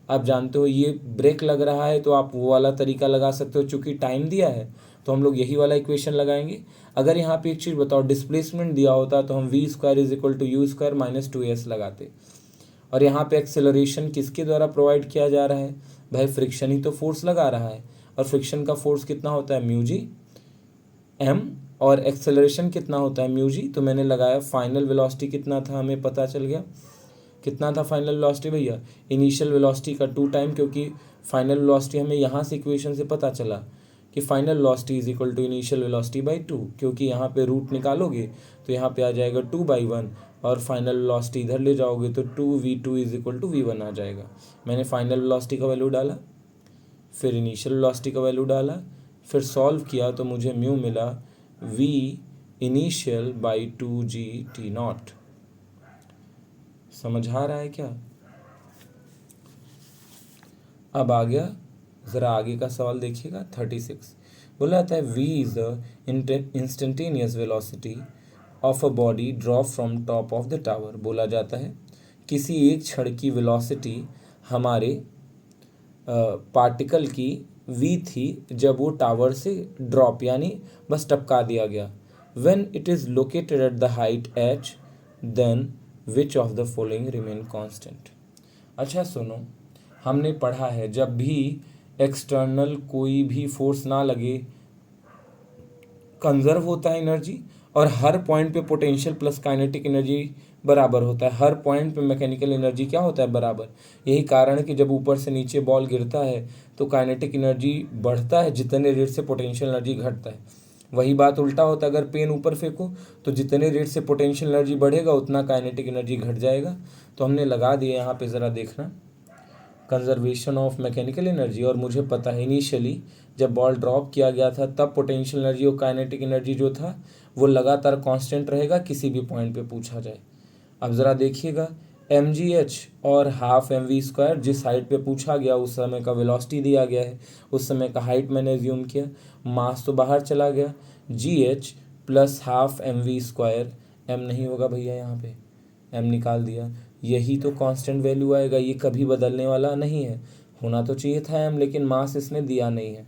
Speaker 1: आप जानते हो ये ब्रेक लग रहा है तो आप वो वाला तरीका लगा सकते हो, चूँकि टाइम दिया है तो हम लोग यही वाला इक्वेशन लगाएंगे। अगर यहाँ पे एक चीज़ बताओ, डिस्प्लेसमेंट दिया होता तो हम v² is equal to u minus 2s लगाते, और यहाँ पे एक्सेलरेशन किसके द्वारा प्रोवाइड किया जा रहा है? भाई फ्रिक्शन ही तो फोर्स लगा रहा है, और फ्रिक्शन का फोर्स कितना होता है? म्यू जी एम, और एक्सेलरेशन कितना होता है? Mu G. तो मैंने लगाया, फाइनल वेलोसिटी कितना था हमें पता चल गया। कितना था फाइनल वेलोसिटी भैया? इनिशियल वेलोसिटी का 2 टाइम, क्योंकि फाइनल वेलोसिटी हमें यहाँ से इक्वेशन से पता चला कि final velocity is equal to initial velocity by 2, क्योंकि यहाँ पे रूट निकालोगे तो यहाँ पे आ जाएगा 2/1, और फाइनल वेलोसिटी इधर ले जाओगे तो 2v2 is equal to v1 आ जाएगा। मैंने फाइनल वेलोसिटी का वैल्यू डाला, फिर इनिशियल वेलोसिटी का वैल्यू डाला, फिर सॉल्व किया तो मुझे म्यू मिला v इनिशियल बाई 2g_t0। समझ आ रहा है क्या? अब आ गया, ज़रा आगे का सवाल देखिएगा 36। बोला जाता है v is the instantaneous velocity of a body drop from top of the tower. बोला जाता है किसी एक क्षण की वेलोसिटी हमारे पार्टिकल की v थी जब वो टावर से ड्रॉप यानी बस टपका दिया गया। When it is located at the height h, then which of the following remain constant. अच्छा सुनो, हमने पढ़ा है जब भी एक्सटर्नल कोई भी फोर्स ना लगे कंजर्व होता है एनर्जी, और हर पॉइंट पे पोटेंशियल प्लस काइनेटिक एनर्जी बराबर होता है। हर पॉइंट पे मैकेनिकल एनर्जी क्या होता है? बराबर। यही कारण है कि जब ऊपर से नीचे बॉल गिरता है तो काइनेटिक एनर्जी बढ़ता है जितने रेट से पोटेंशियल एनर्जी घटता है। वही बात उल्टा होता है, अगर पेन ऊपर फेंको तो जितने रेट से पोटेंशियल एनर्जी बढ़ेगा उतना काइनेटिक एनर्जी घट जाएगा। तो हमने लगा दिया यहाँ पे, ज़रा देखना, कंजर्वेशन ऑफ मैकेनिकल एनर्जी। और मुझे पता है इनिशियली जब बॉल ड्रॉप किया गया था तब पोटेंशियल एनर्जी और काइनेटिक एनर्जी जो था वो लगातार कांस्टेंट रहेगा किसी भी पॉइंट पे पूछा जाए। अब ज़रा देखिएगा, mgh और हाफ mv², जिस हाइट पे पूछा गया उस समय का वेलोसिटी दिया गया है, उस समय का हाइट मैंने एज्यूम किया, मास तो बाहर चला गया, gh plus half mv², m नहीं होगा भैया यहाँ पे, m निकाल दिया, यही तो कांस्टेंट वैल्यू आएगा, ये कभी बदलने वाला नहीं है। होना तो चाहिए था m, लेकिन मास इसने दिया नहीं है,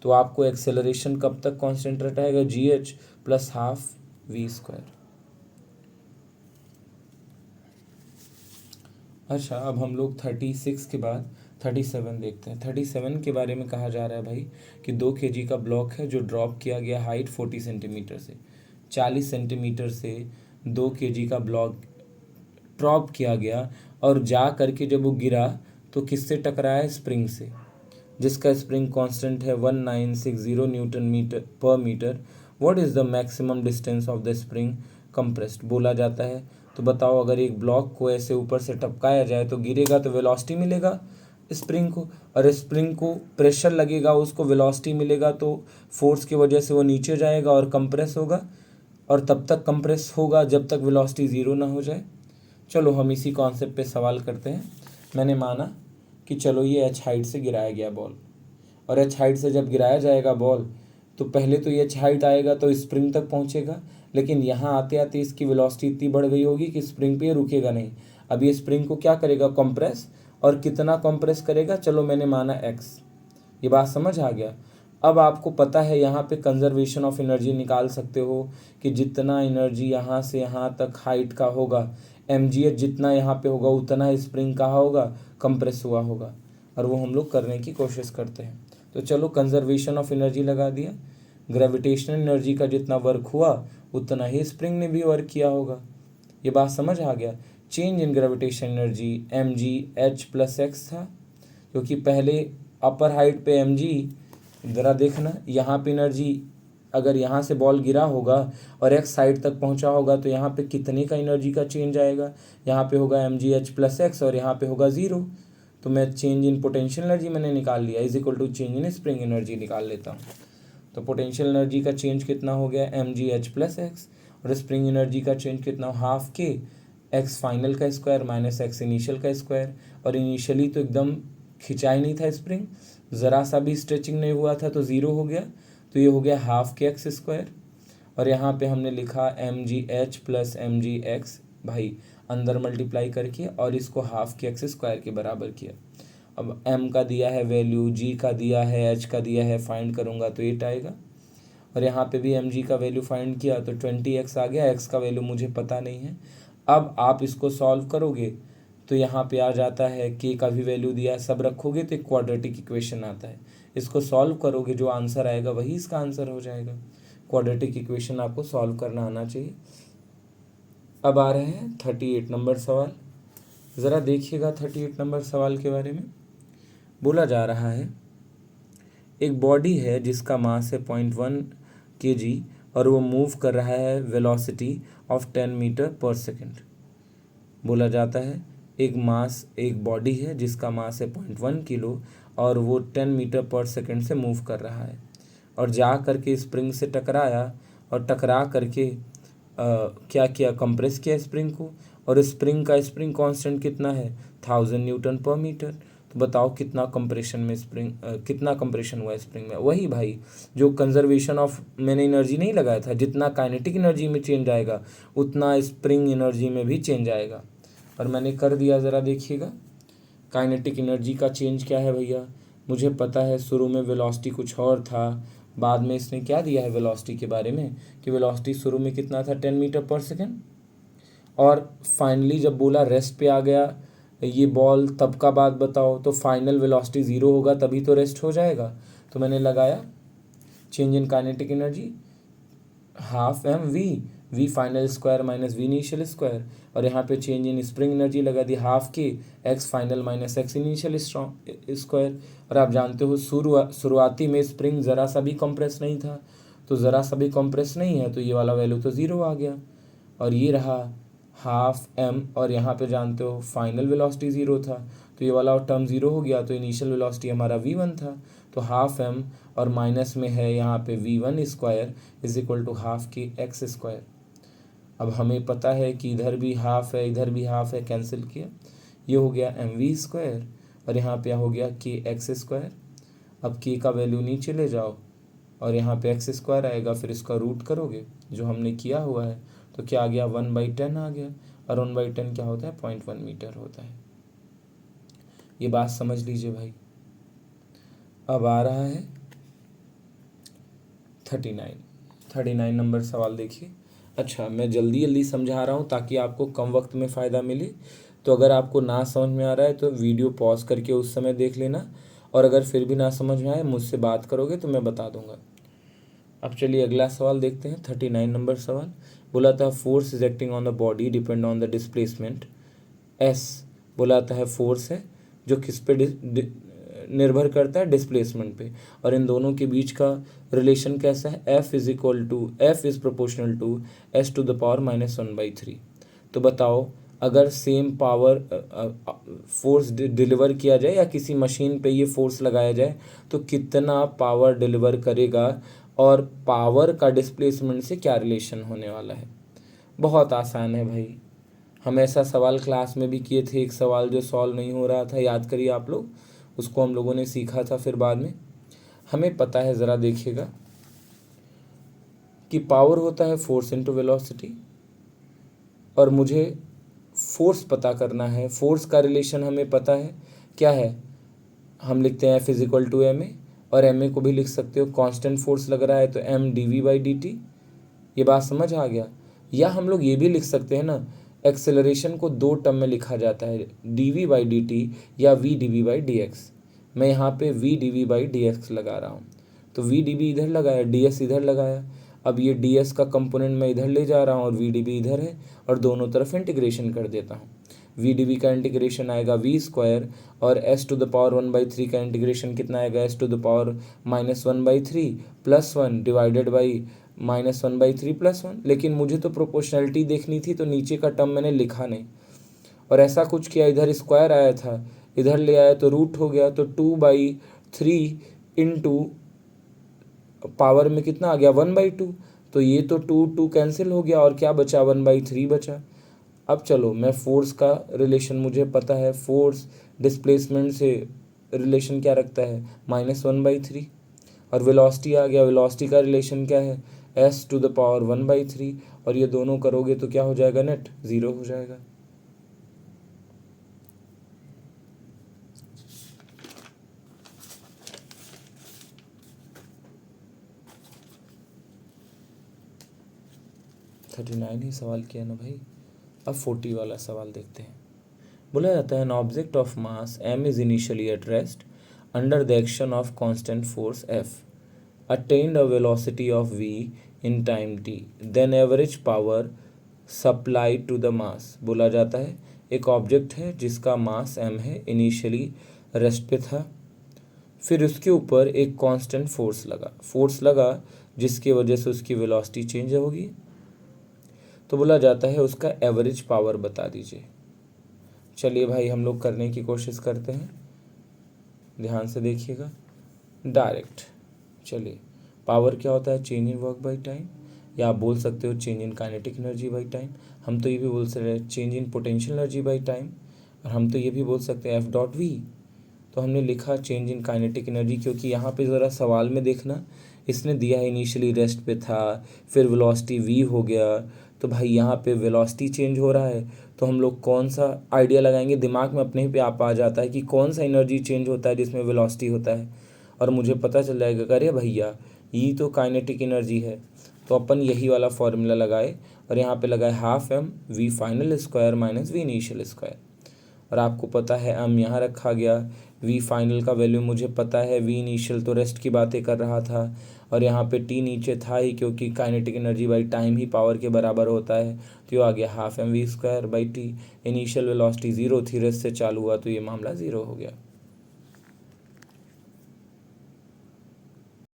Speaker 1: तो आपको एक्सेलरेशन कब तक कांस्टेंट रहेगा? gh plus half v²। अच्छा, अब हम लोग 36 के बाद 37 देखते हैं। 37 के बारे में कहा जा रहा है भाई कि 2 kg का ब्लॉक है जो ड्रॉप किया गया हाइट 40 सेंटीमीटर से। 40 सेंटीमीटर से 2 kg का ब्लॉक ड्रॉप किया गया, और जा करके जब वो गिरा तो किससे टकराया? स्प्रिंग से, जिसका स्प्रिंग कांस्टेंट है 1960 newton metre per metre. What is the maximum distance of the spring compressed. बोला जाता है, तो बताओ अगर एक ब्लॉक को ऐसे ऊपर से टपकाया जाए तो गिरेगा तो वेलोसिटी मिलेगा स्प्रिंग को, और स्प्रिंग को प्रेशर लगेगा, उसको वेलोसिटी मिलेगा, तो फोर्स की वजह से वो नीचे जाएगा और कंप्रेस होगा, और तब तक कंप्रेस होगा जब तक वेलोसिटी ज़ीरो ना हो जाए। चलो हम इसी कॉन्सेप्ट पे सवाल करते हैं। मैंने माना कि चलो ये h हाइट से गिराया गया बॉल, और h हाइट से जब गिराया जाएगा बॉल तो पहले तो ये h हाइट आएगा तो स्प्रिंग तक पहुंचेगा, लेकिन यहाँ आते आते इसकी वेलोसिटी इतनी बढ़ गई होगी कि स्प्रिंग पे ये रुकेगा नहीं। अब ये स्प्रिंग को क्या करेगा? कंप्रेस। और कितना कंप्रेस करेगा? चलो मैंने माना x। ये बात समझ आ गया। अब आपको पता है यहाँ पे कंजर्वेशन ऑफ एनर्जी निकाल सकते हो कि जितना एनर्जी यहाँ से यहाँ तक हाइट का होगा, mgh जितना यहाँ पे होगा उतना स्प्रिंग कहाँ होगा? कंप्रेस हुआ होगा, और वो हम लोग करने की कोशिश करते हैं। तो चलो कंजर्वेशन ऑफ एनर्जी लगा दिया, ग्रेविटेशनल एनर्जी का जितना वर्क हुआ उतना ही स्प्रिंग ने भी वर्क किया होगा। ये बात समझ आ गया। Change in gravitation energy mgh plus x था, क्योंकि पहले अपर हाइट पे mg, ज़रा देखना यहाँ पे एनर्जी, अगर यहाँ से बॉल गिरा होगा और x साइड तक पहुँचा होगा तो यहाँ पे कितने का एनर्जी का चेंज आएगा? यहाँ पे होगा mgh प्लस x और यहाँ पे होगा 0। तो मैं चेंज इन पोटेंशियल एनर्जी मैंने निकाल लिया, is equal to change in spring energy निकाल लेता हूँ। तो पोटेंशियल एनर्जी का चेंज कितना हो गया? mgh प्लस x, और स्प्रिंग एनर्जी का चेंज कितना? हाफ के x फाइनल का स्क्वायर माइनस x इनिशियल का स्क्वायर। और इनिशियली तो एकदम खिंचा ही नहीं था स्प्रिंग, ज़रा सा भी स्ट्रेचिंग नहीं हुआ था, तो 0 हो गया, तो ये हो गया हाफ के x स्क्वायर। और यहाँ पे हमने लिखा mgh प्लस mgx, भाई अंदर मल्टीप्लाई करके और इसको हाफ के x स्क्वायर के बराबर किया। अब m का दिया है वैल्यू, g का दिया है, h का दिया है, फाइंड करूँगा तो 8 आएगा। और यहाँ पे भी mg का वैल्यू फाइंड किया तो 20x आ गया, x का वैल्यू मुझे पता नहीं है। अब आप इसको सॉल्व करोगे तो यहाँ पे आ जाता है के का भी वैल्यू दिया है, सब रखोगे तो एक क्वाड्रेटिक इक्वेशन आता है। इसको सॉल्व करोगे, जो आंसर आएगा वही इसका आंसर हो जाएगा। क्वाड्रेटिक इक्वेशन आपको सॉल्व करना आना चाहिए। अब आ रहे हैं 38 नंबर सवाल। ज़रा देखिएगा 38 नंबर सवाल के बारे में। बोला जा रहा है एक बॉडी है जिसका मास है 0.1 kg और वो मूव कर रहा है velocity of 10 metre per second. बोला जाता है एक बॉडी है जिसका मास है 0.1 किलो और वो 10 मीटर पर सेकेंड से मूव कर रहा है और जा करके स्प्रिंग से टकराया और टकरा करके क्या किया, कंप्रेस किया स्प्रिंग को, और स्प्रिंग कांस्टेंट कितना है 1000 न्यूटन पर मीटर। तो बताओ कितना कंप्रेशन हुआ स्प्रिंग में। वही भाई जो कंजर्वेशन ऑफ मैंने एनर्जी नहीं लगाया था, जितना काइनेटिक एनर्जी में चेंज आएगा उतना स्प्रिंग एनर्जी में भी चेंज आएगा, और मैंने कर दिया। ज़रा देखिएगा काइनेटिक एनर्जी का चेंज क्या है भैया, मुझे पता है शुरू में वेलोसिटी कुछ और था, बाद में इसने क्या दिया है वेलोसिटी के बारे में कि वेलोसिटी शुरू में कितना था 10 मीटर पर सेकेंड, और फाइनली जब बोला रेस्ट पे आ गया ये बॉल, तब का बात बताओ, तो फाइनल वेलोसिटी 0 होगा तभी तो रेस्ट हो जाएगा। तो मैंने लगाया change in kinetic energy half M v final square minus v initial square, और यहाँ पे चेंज इन स्प्रिंग एनर्जी लगा दी half k x final minus x initial square. और आप जानते हो शुरुआती में स्प्रिंग ज़रा सा भी कंप्रेस नहीं था, तो ज़रा सा भी कंप्रेस नहीं है तो ये वाला वैल्यू तो 0 आ गया, और ये रहा हाफ एम, और यहाँ पे जानते हो फाइनल वेलोसिटी 0 था तो ये वाला टर्म 0 हो गया, तो इनिशियल वेलोसिटी हमारा v1 था, तो हाफ एम और माइनस में है यहाँ पे v1 square is equal to half k x square. अब हमें पता है कि इधर भी हाफ है इधर भी हाफ है, कैंसिल किया, ये हो गया एम वी स्क्वायर और यहाँ पे हो गया के एक्स स्क्वायर। अब के का वैल्यू नीचे ले जाओ और यहाँ पे एक्स स्क्वायर आएगा, फिर इसका रूट करोगे जो हमने किया हुआ है, तो क्या आ गया 1/10 आ गया, और 1/10 क्या होता है 0.1 मीटर होता है। ये बात समझ लीजिए भाई। अब आ रहा है 39 नंबर सवाल देखिए। अच्छा मैं जल्दी जल्दी समझा रहा हूँ ताकि आपको कम वक्त में फ़ायदा मिले, तो अगर आपको ना समझ में आ रहा है तो वीडियो पॉज करके उस समय देख लेना, और अगर फिर भी ना समझ में आए मुझसे बात करोगे तो मैं बता दूंगा। अब चलिए अगला सवाल देखते हैं 39 नंबर सवाल। बोला था force is acting on the body depend on the displacement S. बोला था है फोर्स है जो किस पे निर्भर करता है डिस्प्लेसमेंट पे, और इन दोनों के बीच का रिलेशन कैसा है F is proportional to s to the power -1/3। तो बताओ अगर सेम पावर फोर्स डिलीवर किया जाए या किसी मशीन पे ये फोर्स लगाया जाए तो कितना पावर डिलीवर करेगा, और पावर का डिस्प्लेसमेंट से क्या रिलेशन होने वाला है। बहुत आसान है भाई, हम ऐसा सवाल क्लास में भी किए थे, एक सवाल जो सॉल्व नहीं हो रहा था, याद करिए आप लोग, उसको हम लोगों ने सीखा था फिर बाद में। हमें पता है, ज़रा देखिएगा कि पावर होता है फोर्स इनटू वेलोसिटी, और मुझे फोर्स पता करना है। फोर्स का रिलेशन हमें पता है क्या है, हम लिखते हैं F is to m a, और एम ए को भी लिख सकते हो कांस्टेंट फोर्स लग रहा है तो m dv/dt। ये बात समझ आ गया। या हम लोग ये भी लिख सकते हैं ना, एक्सेलरेशन को दो टर्म में लिखा जाता है dv/dt या v dv/dx। मैं यहाँ पे v dv/dx लगा रहा हूँ, तो v dv इधर लगाया ds इधर लगाया। अब ये ds का कंपोनेंट मैं इधर ले जा रहा हूँ और v dv इधर है, और दोनों तरफ इंटीग्रेशन कर देता हूँ। v dv का इंटीग्रेशन आएगा v स्क्वायर, और s टू द पावर 1/3 का इंटीग्रेशन कितना आएगा s to the power -1/3 +1 divided by -1/3 +1। लेकिन मुझे तो प्रोपोर्शनलिटी देखनी थी, तो नीचे का टर्म मैंने लिखा नहीं, और ऐसा कुछ किया, इधर स्क्वायर आया था इधर ले आया तो रूट हो गया, तो 2/3 इंटू पावर में कितना आ गया 1/2, तो ये तो 2 कैंसिल हो गया और क्या बचा 1/3 बचा। अब चलो मैं फोर्स का रिलेशन मुझे पता है, फोर्स डिस्प्लेसमेंट से रिलेशन क्या रखता है -1/3, और वेलोसिटी आ गया, वेलोसिटी का रिलेशन क्या है s टू द पावर 1/3, और ये दोनों करोगे तो क्या हो जाएगा नेट 0 हो जाएगा। थर्टी नाइन ही सवाल किया ना भाई। अब 40 वाला सवाल देखते हैं। बोला जाता है an object of mass m is initially at rest under the action of constant force f attained a velocity of v in time t then average power supplied to the mass। बोला जाता है एक ऑब्जेक्ट है जिसका मास m है, इनिशियली रेस्ट पे था, फिर उसके ऊपर एक कांस्टेंट फोर्स लगा जिसकी वजह से उसकी वेलोसिटी चेंज होगी। तो बोला जाता है उसका एवरेज पावर बता दीजिए। चलिए भाई हम लोग करने की कोशिश करते हैं, ध्यान से देखिएगा डायरेक्ट। चलिए, पावर क्या होता है? Change in work by time, या आप बोल सकते हो change in kinetic energy by time. हम तो ये भी बोल सकते हैं change in potential energy by time, और हम तो ये भी बोल सकते हैं एफ डॉट वी। तो हमने लिखा चेंज इन काइनेटिक एनर्जी क्योंकि यहाँ पे ज़रा सवाल में देखना, इसने दिया है इनिशियली रेस्ट पे था, फिर वेलोसिटी वी हो गया, तो भाई यहाँ पे वेलोसिटी चेंज हो रहा है। तो हम लोग कौन सा आइडिया लगाएंगे, दिमाग में अपने ही पे आप आ जाता है कि कौन सा एनर्जी चेंज होता है जिसमें वेलोसिटी होता है, और मुझे पता चल जाएगा अरे भैया ये तो काइनेटिक एनर्जी है। तो अपन यही वाला फॉर्मूला लगाए और यहाँ पे लगाए half M v final square minus v initial square, और आपको पता है एम यहाँ रखा गया, वी फाइनल का वैल्यू मुझे पता है, वी इनिशियल तो रेस्ट की बातें कर रहा था, और यहाँ पे टी नीचे था ही क्योंकि काइनेटिक एनर्जी बाई टाइम ही पावर के बराबर होता है। तो ये आ गया half M we square by t. Initial velocity zero थी, रेस्ट से चालू हुआ तो ये मामला ज़ीरो हो गया।